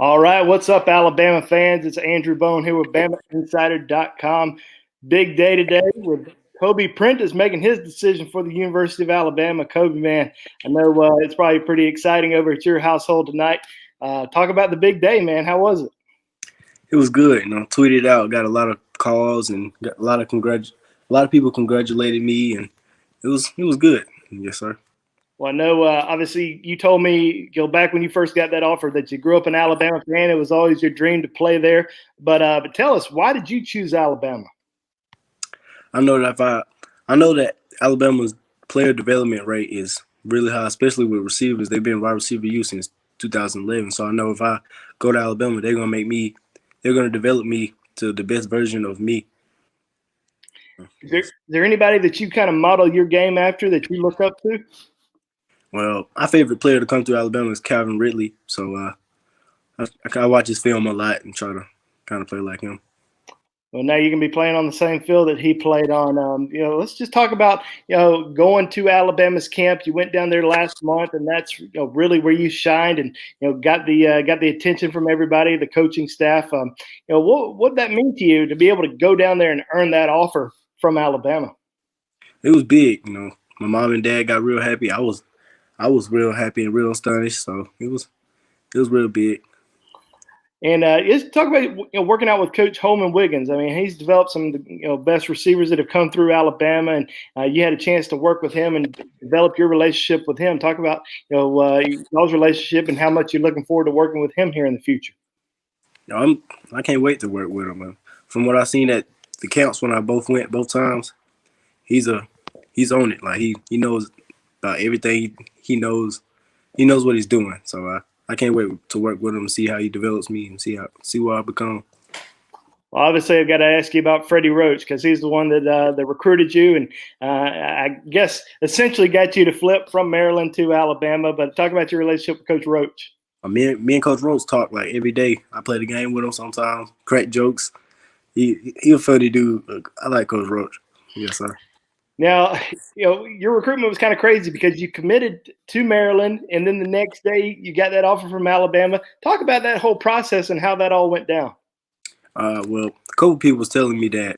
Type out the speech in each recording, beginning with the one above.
All right, what's up, Alabama fans? It's Andrew Bone here with BamaInsider.com. Big day today with Kobe Prentice making his decision for the University of Alabama. Kobe, man, I know it's probably pretty exciting over at your household tonight. Talk about the big day, man. How was it? It was good. Tweeted out, got a lot of calls and got a lot of people congratulated me, and it was good. Yes, sir. Well, I know obviously you told me back when you first got that offer that you grew up an Alabama fan. It was always your dream to play there. But tell us, why did you choose Alabama? I know that Alabama's player development rate is really high, especially with receivers. They've been wide receiver youth since 2011. So I know if I go to Alabama, they're gonna develop me to the best version of me. Is there anybody that you kind of model your game after that you look up to? Well, my favorite player to come through Alabama is Calvin Ridley. So I watch his film a lot and try to kind of play like him. Well, now you can be playing on the same field that he played on. Let's just talk about going to Alabama's camp. You went down there last month, and that's really where you shined and got the attention from everybody, the coaching staff. What that mean to you to be able to go down there and earn that offer from Alabama? It was big. My mom and dad got real happy. I was real happy and real astonished. So it was real big. And let's talk about working out with Coach Holman Wiggins. I mean, he's developed some of the best receivers that have come through Alabama, and you had a chance to work with him and develop your relationship with him. Talk about y'all's relationship and how much you're looking forward to working with him here in the future. I can't wait to work with him. Man. From what I've seen at the camps when I went both times, he's on it. Like he knows about everything. He knows what he's doing. So I can't wait to work with him, see how he develops me, and see what I become. Well, obviously, I've got to ask you about Freddie Roach because he's the one that recruited you, and I guess essentially got you to flip from Maryland to Alabama. But talk about your relationship with Coach Roach. Me and Coach Roach talk like every day. I play the game with him sometimes, crack jokes. He a funny dude. I like Coach Roach. Yes, sir. Now, your recruitment was kind of crazy because you committed to Maryland, and then the next day you got that offer from Alabama. Talk about that whole process and how that all went down. Well, a couple people was telling me that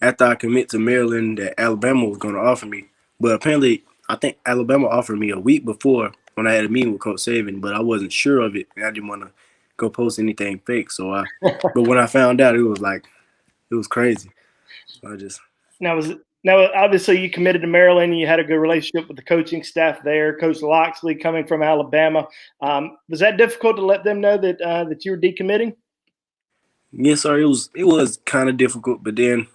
after I commit to Maryland, that Alabama was going to offer me. But apparently, I think Alabama offered me a week before when I had a meeting with Coach Saban, but I wasn't sure of it, and I didn't want to go post anything fake. But when I found out, it was crazy. I just Now, obviously, you committed to Maryland. You had a good relationship with the coaching staff there. Coach Loxley coming from Alabama. Was that difficult to let them know that you were decommitting? Yes, sir. It was kind of difficult, but then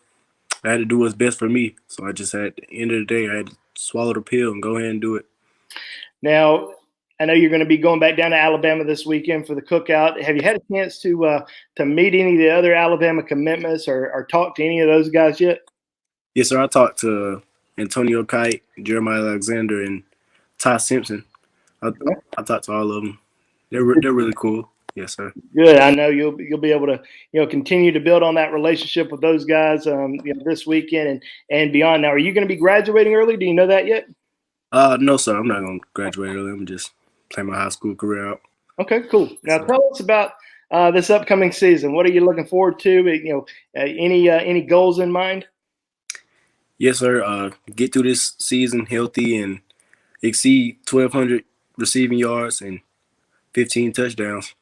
I had to do what's best for me. So I just had, at the end of the day, I had to swallow the pill and go ahead and do it. Now, I know you're going to be going back down to Alabama this weekend for the cookout. Have you had a chance to meet any of the other Alabama commitments or talk to any of those guys yet? Yes, sir. I talked to Antonio Kite, Jeremiah Alexander, and Ty Simpson. I talked to all of them. They're really cool. Yes, sir. Good. I know you'll be able to continue to build on that relationship with those guys this weekend and beyond. Now, are you going to be graduating early? Do you know that yet? No, sir. I'm not going to graduate early. I'm just play my high school career out. Okay, cool. Now, tell us about this upcoming season. What are you looking forward to? Any goals in mind? Yes, sir. Get through this season healthy and exceed 1,200 receiving yards and 15 touchdowns.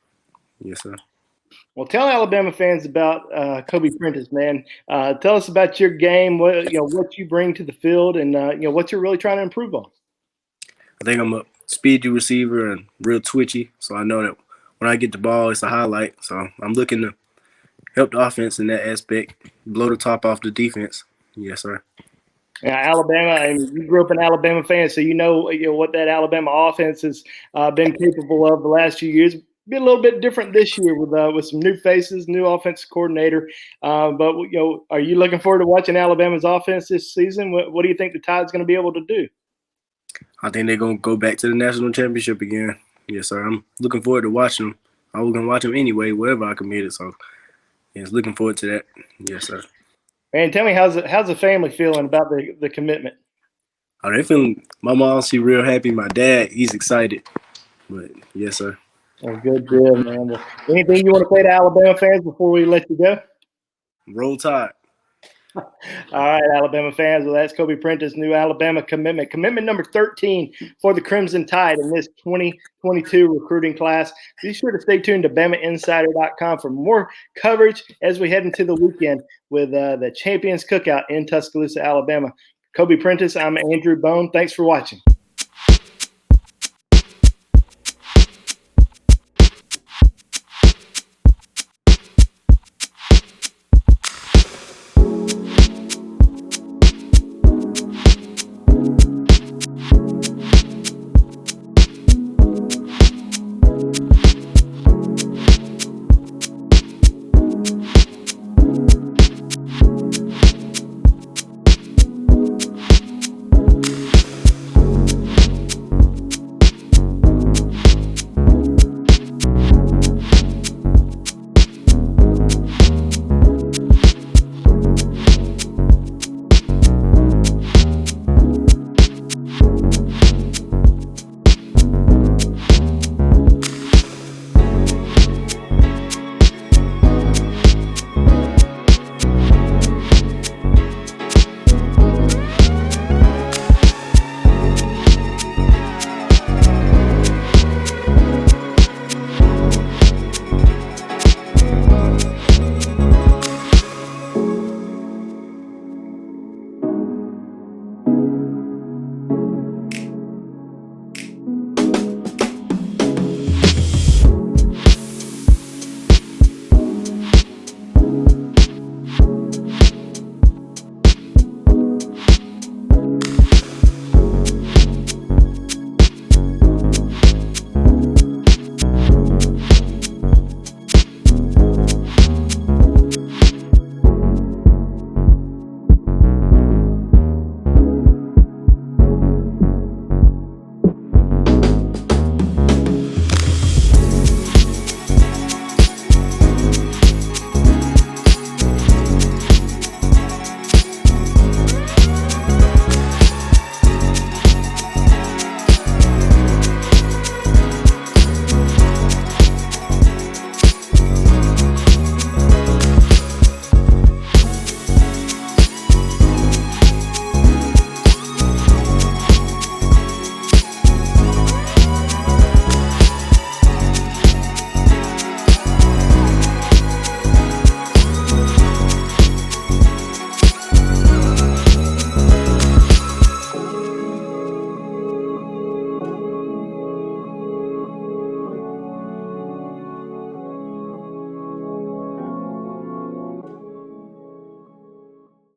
Yes, sir. Well, tell Alabama fans about Kobe Prentice, man. Tell us about your game, what you bring to the field, and what you're really trying to improve on. I think I'm a speedy receiver and real twitchy, so I know that when I get the ball, it's a highlight. So I'm looking to help the offense in that aspect, blow the top off the defense. Yes, sir. Alabama, and you grew up an Alabama fan, so you know what that Alabama offense has been capable of the last few years. Be a little bit different this year with some new faces, new offensive coordinator. But are you looking forward to watching Alabama's offense this season? What do you think the Tide's going to be able to do? I think they're going to go back to the national championship again. Yes, sir. I'm looking forward to watching them. I was going to watch them anyway, wherever I committed. So, yes, looking forward to that. Yes, sir. Man, tell me, how's the family feeling about the commitment? They feeling. My mom, she real happy. My dad, he's excited. But yes, sir. Well, good deal, man. Well, anything you want to say to Alabama fans before we let you go? Roll Tide. All right, Alabama fans. Well, that's Kobe Prentice, new Alabama commitment. Commitment number 13 for the Crimson Tide in this 2022 recruiting class. Be sure to stay tuned to BamaInsider.com for more coverage as we head into the weekend with the Champions Cookout in Tuscaloosa, Alabama. Kobe Prentice, I'm Andrew Bone. Thanks for watching.